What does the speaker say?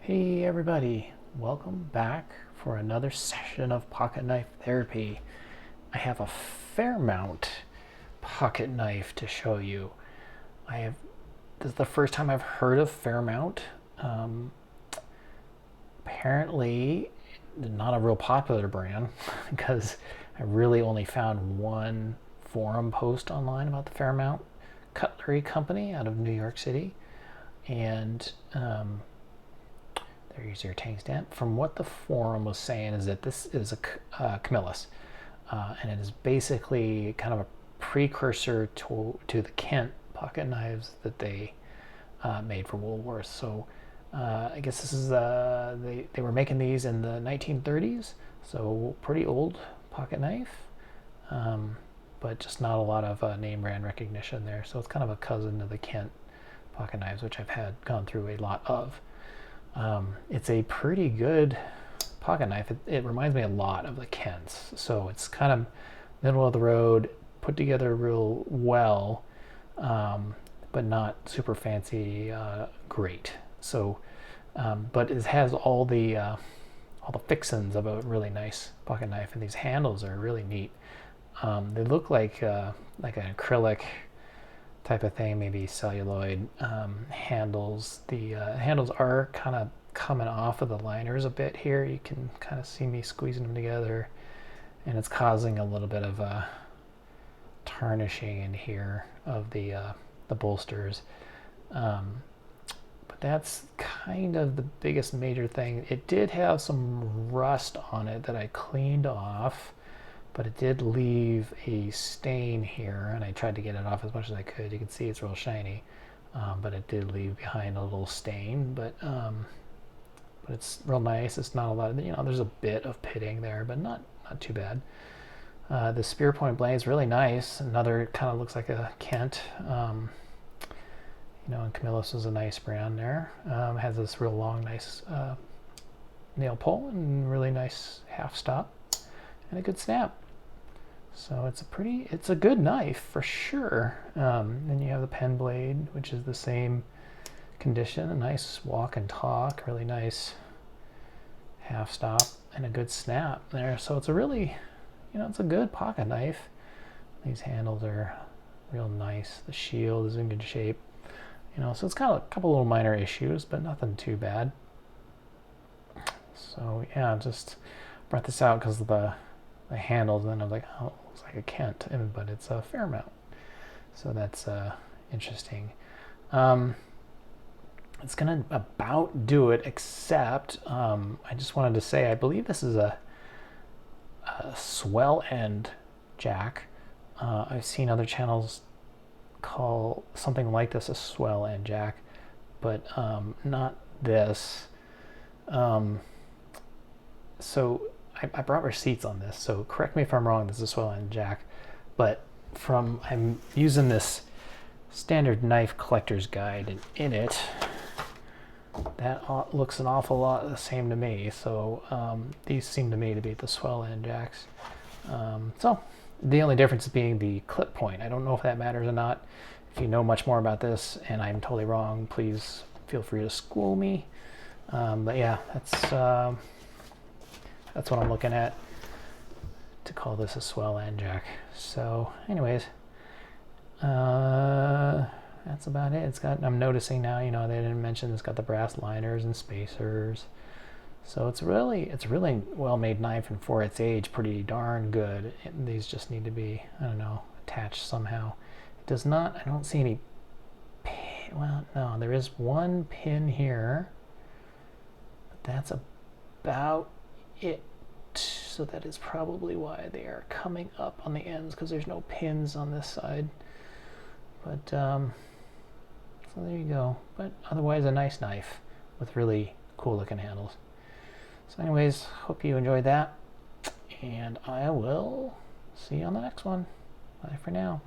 Hey everybody, welcome back for another session of pocket knife therapy. I have a Fairmount pocket knife to show you. This is the first time I've heard of Fairmount. Apparently not a real popular brand because I really only found one forum post online about the Fairmount Cutlery company out of New York City. And there's your tank stamp. From what the forum was saying is that this is a Camillus, and it is basically kind of a precursor to the Kent pocket knives that they made for Woolworths. So I guess this is they were making these in the 1930s, so pretty old pocket knife, but just not a lot of name brand recognition there. So it's kind of a cousin to the Kent pocket knives, which I've gone through a lot of. It's a pretty good pocket knife. It reminds me a lot of the Kents, so it's kind of middle of the road, put together real well, but not super fancy, great. So, but it has all the fixins of a really nice pocket knife, and these handles are really neat. They look like an acrylic type of thing, maybe celluloid handles. The handles are kind of coming off of the liners a bit here. You can kind of see me squeezing them together, and it's causing a little bit of a tarnishing in here of the bolsters. But that's kind of the biggest major thing. It did have some rust on it that I cleaned off, but it did leave a stain here, and I tried to get it off as much as I could. You can see it's real shiny, but it did leave behind a little stain. But it's real nice. It's not a lot of, there's a bit of pitting there, but not too bad. The spear point blade is really nice. Another kind of looks like a Kent. And Camillus is a nice brand there. It has this real long, nice nail pull and really nice half stop and a good snap. So it's a good knife for sure. Then you have the pen blade, which is the same condition, a nice walk and talk, really nice half stop and a good snap there. So it's a really, it's a good pocket knife. These handles are real nice. The shield is in good shape. So it's got a couple little minor issues, but nothing too bad. So yeah, just brought this out because of the handles, and I was like, oh, it looks like a Kent, but it's a Fairmount. So that's interesting. It's gonna about do it, except I just wanted to say I believe this is a swell end jack. I've seen other channels call something like this a swell end jack, but not this. So I brought receipts on this, so correct me if I'm wrong. This is a swell end jack, but I'm using this standard knife collector's guide, and in it that looks an awful lot the same to me. So these seem to me to be the swell end jacks. So the only difference being the clip point. I don't know if that matters or not. If you know much more about this and I'm totally wrong, please feel free to school me. But yeah, that's what I'm looking at to call this a swell end jack. So anyways, that's about it. I'm noticing now, they didn't mention it's got the brass liners and spacers. So it's really well made knife, and for its age, pretty darn good. These just need to be, attached somehow. It does not, I don't see any pin. Well, no, there is one pin here, but that's about it. So that is probably why they are coming up on the ends, because there's no pins on this side. But so there you go. But otherwise, a nice knife with really cool looking handles. So anyways, hope you enjoyed that, and I will see you on the next one. Bye for now.